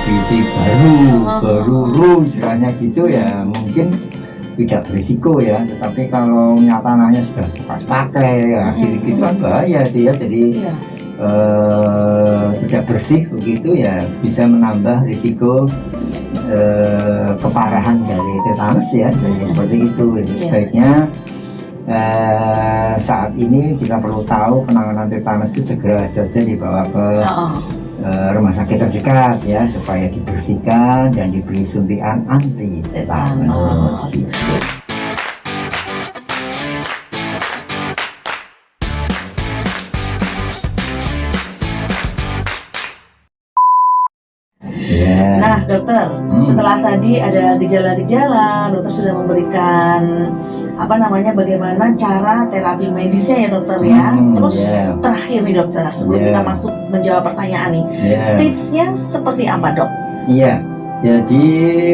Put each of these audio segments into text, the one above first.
biji baru istilahnya gitu ya mungkin tidak berisiko ya, tetapi kalau tanahnya sudah bekas pakai ya gitu kan bahaya itu ya, jadi tidak bersih begitu ya bisa menambah risiko keparahan dari tetanus ya, jadi seperti itu. Sebaiknya saat ini kita perlu tahu penanganan tetanus itu segera saja dibawa ke rumah sakit terdekat ya, supaya dibersihkan dan diberi suntikan anti tetanus. Nah dokter, setelah tadi ada gejala-gejala, dokter sudah memberikan bagaimana cara terapi medisnya ya dokter ya. Terus terakhir nih dokter, sebelum kita masuk menjawab pertanyaan nih, tipsnya seperti apa dok? Iya, jadi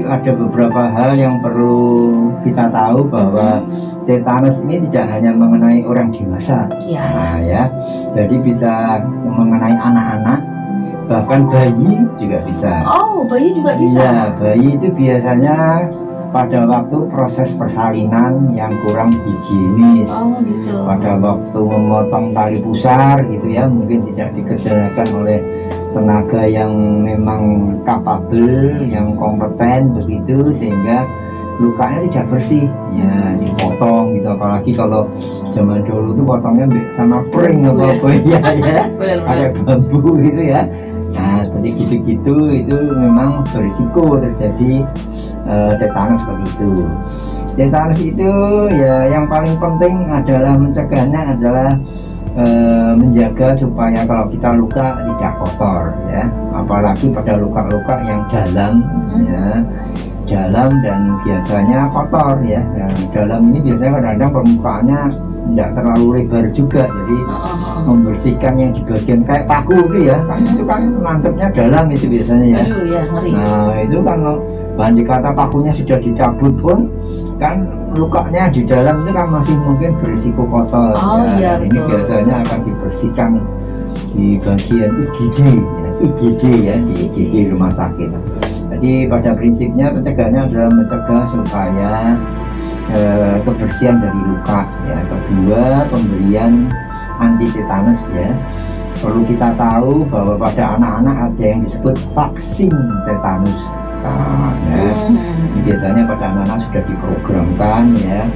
ada beberapa hal yang perlu kita tahu bahwa tetanus ini tidak hanya mengenai orang dewasa, jadi bisa mengenai anak-anak, bahkan bayi juga bisa. Oh, bayi juga bisa? Ya, bayi itu biasanya pada waktu proses persalinan yang kurang higienis, pada waktu memotong tali pusar gitu ya, mungkin tidak dikerjakan oleh tenaga yang memang kapabel, yang kompeten begitu, sehingga lukanya tidak bersih ya, dipotong gitu. Apalagi kalau zaman dulu tuh potongnya sama pring apa ya, ada bambu gitu ya. Nah seperti gitu-gitu itu memang berisiko terjadi tetanus seperti itu. Tetanus itu ya yang paling penting adalah mencegahnya adalah menjaga supaya kalau kita luka tidak kotor ya, apalagi pada luka-luka yang dalam ya, dalam dan biasanya kotor ya. Dan dalam ini biasanya kadang-kadang permukaannya tidak terlalu lebar juga, jadi membersihkan yang di bagian kayak paku itu ya, kan itu kan mantepnya dalam itu biasanya ya. Nah itu kan bahan dikata pakunya sudah dicabut pun kan lukanya di dalam itu kan masih mungkin berisiko kotor ini biasanya akan dibersihkan di bagian IGD ya, di IGD rumah sakit. Jadi pada prinsipnya pencegahannya adalah mencegah supaya kebersihan dari luka ya. Kedua, pemberian anti tetanus ya. Perlu kita tahu bahwa pada anak-anak ada yang disebut vaksin tetanus. Biasanya pada anak-anak sudah diprogramkan ya,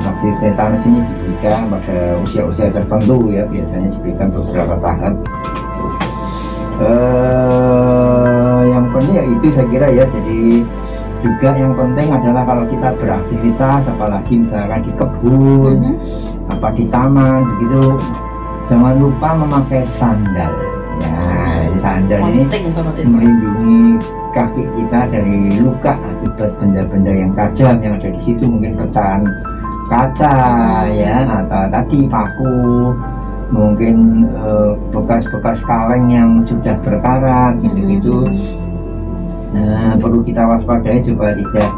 vaksin tetanus ini diberikan pada usia-usia tertentu ya, biasanya diberikan beberapa tahap. Yang penting ya itu saya kira ya. Jadi juga yang penting adalah kalau kita beraktivitas, apalagi misalkan di kebun, apa di taman begitu, jangan lupa memakai sandal. Ya, sandal ini melindungi kaki kita dari luka akibat benda-benda yang tajam yang ada di situ, mungkin pecahan kaca ya, atau tadi paku, mungkin bekas-bekas kaleng yang sudah berkarat gitu-gitu. Nah, perlu kita waspadai supaya tidak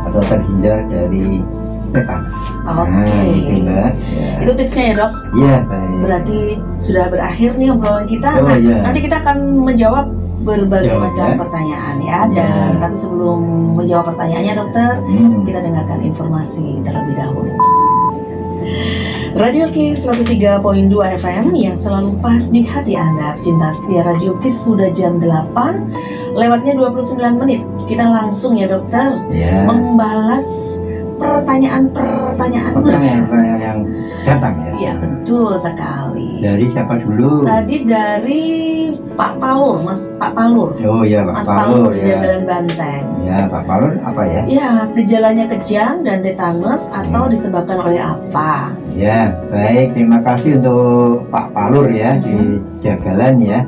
atau terhindar dari tetanus. Itu itu tipsnya ya dok? Iya, baik. Berarti sudah berakhir nih obrolan kita. Nanti kita akan menjawab berbagai macam pertanyaan ya. Dan tapi sebelum menjawab pertanyaannya dokter, kita dengarkan informasi terlebih dahulu. Radio Kiss 103.2 FM yang selalu pas di hati Anda. Pecinta setia Radio Kiss, sudah jam 8 lewatnya 29 menit. Kita langsung ya dokter membalas pertanyaan-pertanyaan yang datang ya. Iya betul sekali. Dari siapa dulu? Tadi dari Pak Palur, Pak Palur. Oh iya, Pak Palur di Jagalan Banteng. Ya, Pak Palur apa ya? Ya, gejalanya kejang dan tetanus atau disebabkan oleh apa? Ya, baik. Terima kasih untuk Pak Palur ya di Jagalan ya.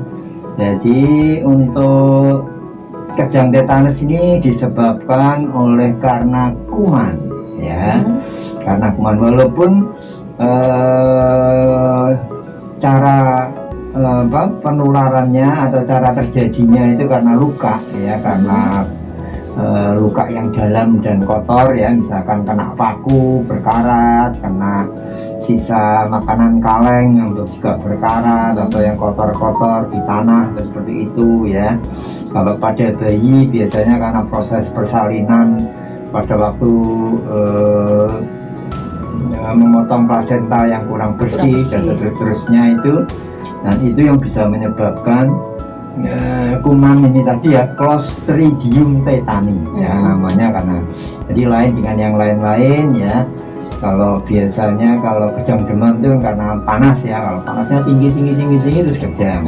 Jadi untuk kejang tetanus ini disebabkan oleh karena kuman ya. Karena kuman, walaupun cara penularannya atau cara terjadinya itu karena luka ya, karena luka yang dalam dan kotor ya, misalkan kena paku berkarat, kena sisa makanan kaleng yang juga berkarat atau yang kotor-kotor di tanah seperti itu ya. Kalau pada bayi biasanya karena proses persalinan pada waktu memotong plasenta yang kurang bersih dan seterusnya itu, dan itu yang bisa menyebabkan kuman ini tadi ya, Clostridium tetani ya namanya, karena jadi lain dengan yang lain-lain ya. Kalau biasanya kalau kejang demam itu karena panas ya, kalau panasnya tinggi terus kejang.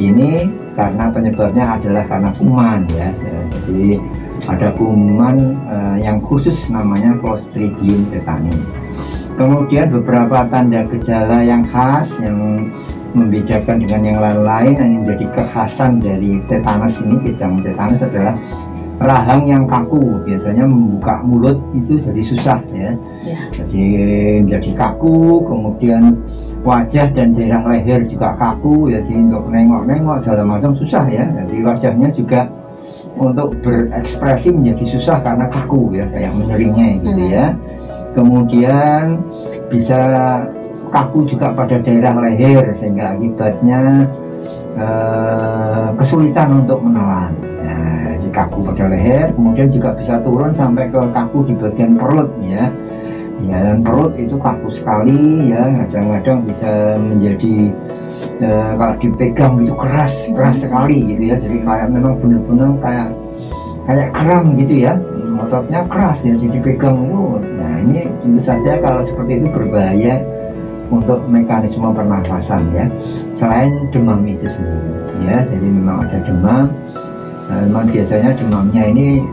Ini karena penyebabnya adalah karena kuman ya. Jadi ada kuman yang khusus namanya Clostridium tetani. Kemudian beberapa tanda gejala yang khas yang membedakan dengan yang lain-lain, yang menjadi kekhasan dari tetanus ini, kejang tetanus adalah rahang yang kaku. Biasanya membuka mulut itu jadi susah ya. Jadi menjadi kaku, kemudian wajah dan daerah leher juga kaku ya, jadi untuk nengok-nengok segala macam susah ya. Jadi wajahnya juga untuk berekspresi menjadi susah karena kaku ya, kayak menyeringnya gitu ya. Kemudian bisa kaku juga pada daerah leher sehingga akibatnya kesulitan untuk menelan. Kaku pada leher, kemudian juga bisa turun sampai ke kaku di bagian perut ya. Ya, dan perut itu kaku sekali ya, kadang-kadang bisa menjadi kalau dipegang itu keras sekali gitu ya. Jadi kayak memang benar-benar kayak kram gitu ya, ototnya keras ya, jadi dipegang itu. Nah ini tentu saja kalau seperti itu berbahaya untuk mekanisme pernafasan ya, selain demam itu sendiri ya. Jadi memang ada demam. Memang biasanya demamnya ini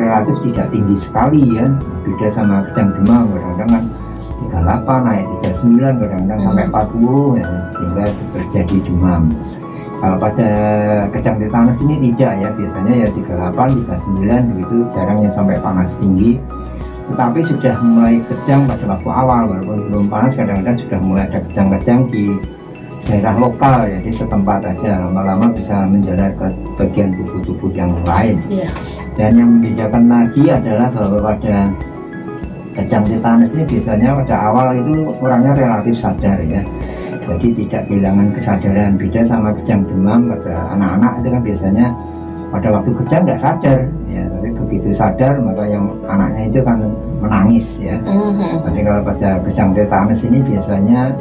relatif tidak tinggi sekali ya, beda sama kejang demam, kadang-kadang kan 38 naik 39, kadang-kadang sampai 40 ya, sehingga terjadi demam. Kalau pada kejang tetanus ini tidak ya, biasanya ya 38, 39 begitu, jarang yang sampai panas tinggi. Tetapi sudah mulai kejang pada waktu awal, walaupun belum panas, kadang-kadang sudah mulai ada kejang-kejang di daerah lokal ya, di setempat aja, lama-lama bisa menjalar ke bagian tubuh-tubuh yang lain. Dan yang membedakan lagi adalah bahwa pada kejang tetanus ini biasanya pada awal itu orangnya relatif sadar ya, jadi tidak kehilangan kesadaran. Beda sama kejang demam, pada anak-anak itu kan biasanya pada waktu kejang nggak sadar ya, tapi begitu sadar maka yang anaknya itu kan menangis ya. Jadi kalau pada kejang tetanus ini biasanya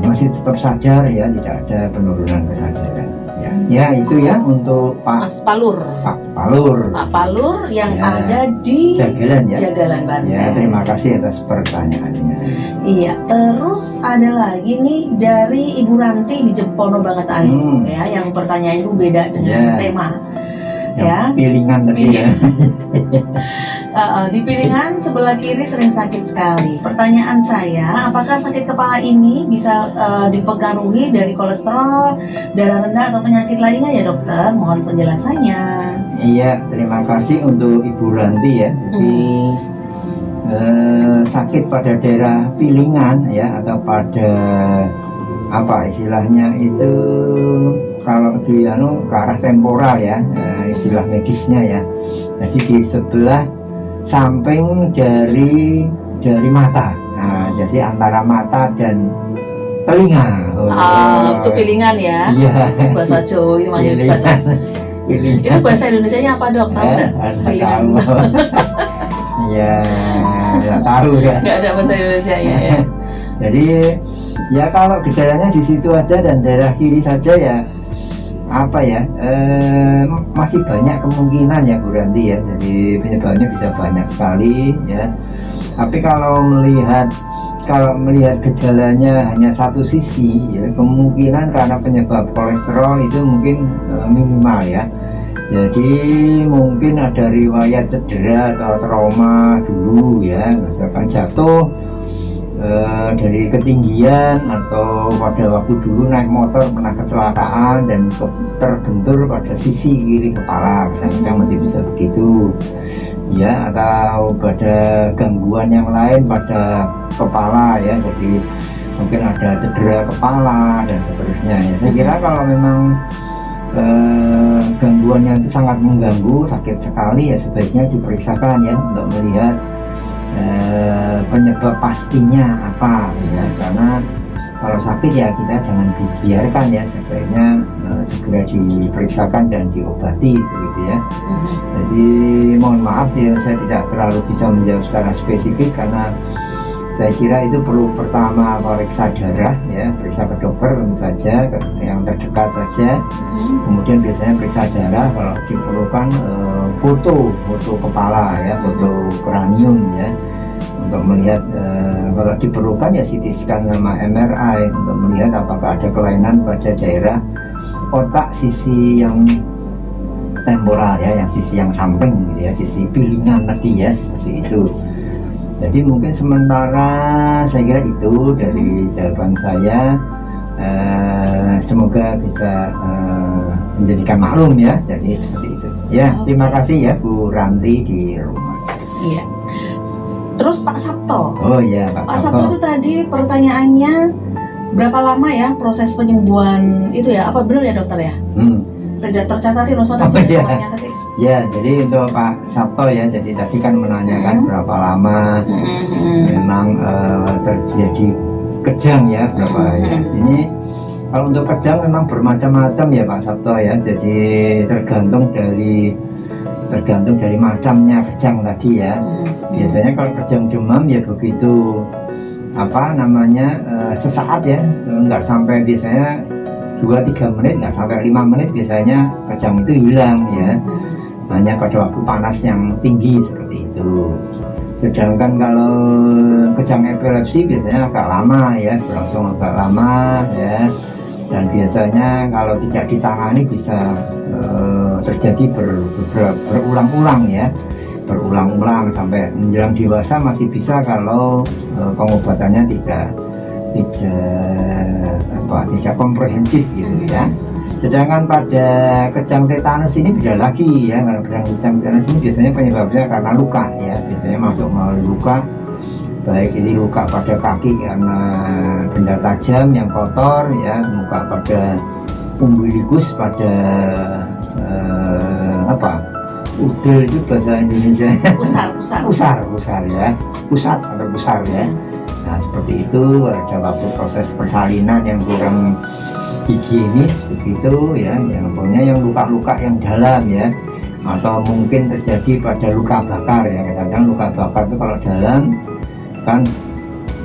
masih tetap sadar ya, tidak ada penurunan kesadaran ya. Ya itu ya untuk Mas Palur. Pak Palur yang ya, ada di Jagalan ya. Jagalan Banten. Ya, terima kasih atas pertanyaannya. Iya, terus ada lagi nih dari Ibu Ranti di Jempono Banget Ayu ya, yang pertanyaan itu beda dengan tema. Ya, pilingan tadi ya. Di pilingan sebelah kiri sering sakit sekali. Pertanyaan saya, apakah sakit kepala ini bisa dipengaruhi dari kolesterol, darah rendah atau penyakit lainnya ya dokter? Mohon penjelasannya. Iya, terima kasih untuk Ibu Ranti ya. Jadi sakit pada daerah pilingan ya, atau pada apa istilahnya itu, kalau di ke arah temporal ya, istilah medisnya ya. Jadi di sebelah samping dari mata. Nah, jadi antara mata dan telinga. Itu pilingan ya. Iya. Bahasa Jawa itu pilingan. Itu bahasa Indonesianya apa dok? Tahu nggak? Pilingan. Iya, nggak tahu ya. Nggak ada bahasa Indonesia ya. Jadi ya kalau gejalanya di situ aja dan daerah kiri saja ya, apa ya, masih banyak kemungkinan ya Bu Ranti ya. Jadi penyebabnya bisa banyak sekali ya. Tapi kalau melihat gejalanya hanya satu sisi ya, kemungkinan karena penyebab kolesterol itu mungkin minimal ya. Jadi mungkin ada riwayat cedera atau trauma dulu ya, misalkan jatuh dari ketinggian, atau pada waktu dulu naik motor pernah kecelakaan dan terbentur pada sisi kiri kepala, misalnya masih bisa begitu ya, atau pada gangguan yang lain pada kepala ya, jadi mungkin ada cedera kepala dan seterusnya ya. Saya kira kalau memang gangguannya itu sangat mengganggu, sakit sekali ya, sebaiknya diperiksakan ya, untuk melihat penyebab pastinya apa ya, karena kalau sakit ya kita jangan dibiarkan ya, sebaiknya segera diperiksakan dan diobati begitu ya. Jadi mohon maaf ya, saya tidak terlalu bisa menjawab secara spesifik karena saya kira itu perlu pertama periksa darah ya, periksa ke dokter tentu saja yang terdekat saja. Kemudian biasanya periksa darah, kalau diperlukan foto kepala ya, foto kranium ya, untuk melihat kalau diperlukan ya CT scan sama MRI untuk melihat apakah ada kelainan pada daerah otak sisi yang temporal ya, yang sisi yang samping gitu ya, sisi pilingan tadi ya, seperti itu. Jadi mungkin sementara saya kira itu dari jawaban saya. Semoga bisa menjadikan maklum ya, jadi seperti itu ya. Terima kasih ya Bu Ranti di rumah. Iya. Terus Pak Sabto. Oh iya Pak Sabto itu tadi pertanyaannya berapa lama ya proses penyembuhan itu ya? Apa benar ya dokter ya? Tidak tercatat di Rosmata tadi. Ya, jadi untuk Pak Sabto ya, jadi tadi kan menanyakan berapa lama memang terjadi kejang ya, berapa ya. Ini kalau untuk kejang memang bermacam-macam ya Pak Sabto ya, jadi tergantung dari macamnya kejang tadi ya. Biasanya kalau kejang demam ya begitu apa namanya sesaat ya, nggak sampai biasanya 2-3 menit, nggak sampai 5 menit biasanya kejang itu hilang ya, hanya pada waktu panas yang tinggi seperti itu. Sedangkan kalau kejang epilepsi biasanya agak lama ya, berlangsung agak lama ya, dan biasanya kalau tidak ditangani bisa terjadi berulang-ulang ya, berulang-ulang sampai menjelang dewasa masih bisa kalau pengobatannya tidak komprehensif gitu ya. Sedangkan pada kejang tetanus ini beda lagi ya, kalau kejang tetanus ini biasanya penyebabnya karena luka ya, biasanya masuk melalui luka, baik ini luka pada kaki karena benda tajam yang kotor ya, luka pada umbilikus, pada udel itu bahasa Indonesia pusar ya, pusat atau pusar ya. Nah seperti itu, ada waktu proses persalinan yang kurang higienis begitu ya, yang pokoknya yang luka-luka yang dalam ya, atau mungkin terjadi pada luka bakar ya. Kadang-kadang luka bakar itu kalau dalam kan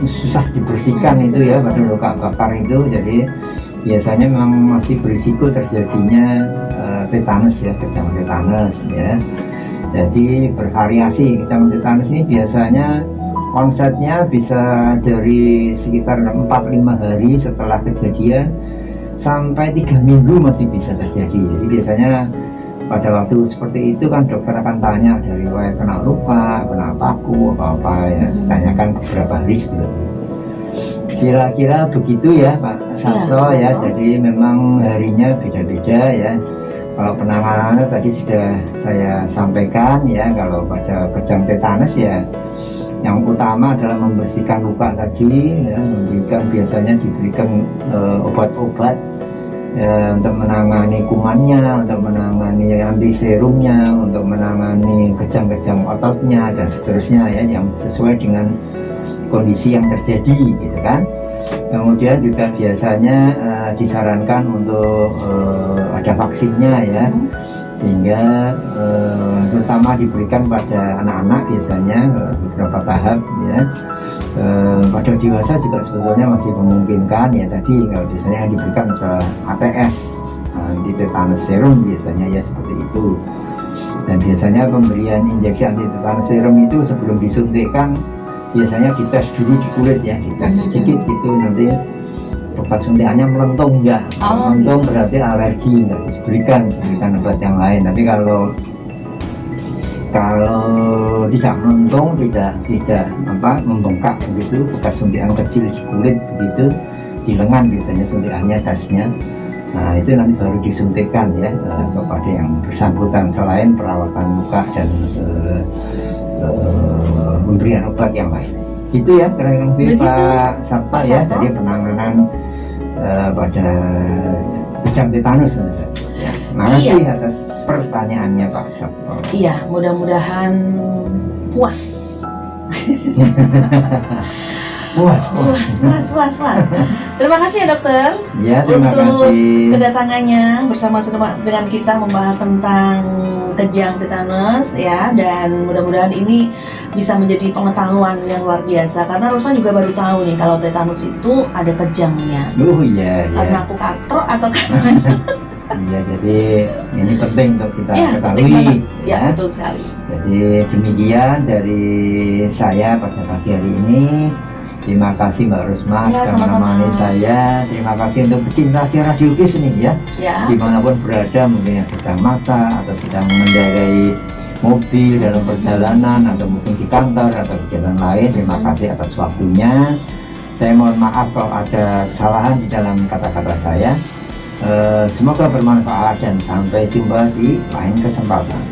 susah dibersihkan itu ya, pada luka bakar itu. Jadi biasanya memang masih berisiko terjadinya tetanus ya, kejang tetanus ya. Jadi bervariasi. Kejang tetanus ini biasanya onsetnya bisa dari sekitar 4-5 hari setelah kejadian sampai 3 minggu masih bisa terjadi. Jadi biasanya pada waktu seperti itu kan dokter akan tanya dari riwayat kena luka, kena paku, apa-apa ya, tanyakan beberapa hari gitu. Kira-kira begitu ya Pak Sabto ya. Jadi memang harinya beda-beda ya. Kalau penanganannya tadi sudah saya sampaikan ya, kalau pada kejang tetanus ya yang utama adalah membersihkan luka tadi ya, biasanya diberikan obat-obat ya, untuk menangani kumannya, untuk menangani anti serumnya, untuk menangani kejang-kejang ototnya dan seterusnya ya, yang sesuai dengan kondisi yang terjadi gitu kan. Kemudian juga biasanya disarankan untuk ada vaksinnya ya, sehingga terutama diberikan pada anak-anak biasanya beberapa tahap ya. Pada dewasa juga sebetulnya masih memungkinkan ya, tadi kalau biasanya yang diberikan adalah ATS, anti tetanus serum biasanya ya, seperti itu. Dan biasanya pemberian injeksi anti tetanus serum itu sebelum disuntikkan biasanya dites dulu di kulit ya, dites sedikit gitu, nanti obat suntikannya melentung enggak, melentung berarti alergi, enggak diberikan obat yang lain. Tapi kalau tidak melentung, tidak membengkak begitu, bekas suntikan kecil di kulit begitu, di lengan biasanya suntikannya tesnya. Nah itu nanti baru disuntikkan ya kepada yang bersangkutan, selain perawatan luka dan pemberian obat yang lain. Itu ya kira-kira lebih Pak Sabto ya, jadi penanganan pada kejang tetanus ya. Makasih atas pertanyaannya Pak Sabto. Iya, mudah-mudahan puas Puas. Terima kasih ya dokter. Ya, terima untuk kasih. kedatangannya bersama dengan kita membahas tentang kejang tetanus ya, dan mudah-mudahan ini bisa menjadi pengetahuan yang luar biasa karena Rosma juga baru tahu nih kalau tetanus itu ada kejangnya. Iya. Karena aku katro atau karena Iya, jadi ini penting untuk kita ya, ketahui. Ya, betul sekali. Jadi demikian dari saya pada pagi hari ini. Terima kasih Mbak Rosma Ya, sudah menemani saya. Terima kasih untuk pecinta Radio Kiss nih ya. Dimanapun berada, mungkin yang sedang masak atau sedang mengendarai mobil dalam perjalanan atau mungkin di kantor atau di jalan lain. Terima kasih atas waktunya. Saya mohon maaf kalau ada kesalahan di dalam kata-kata saya. Semoga bermanfaat dan sampai jumpa di lain kesempatan.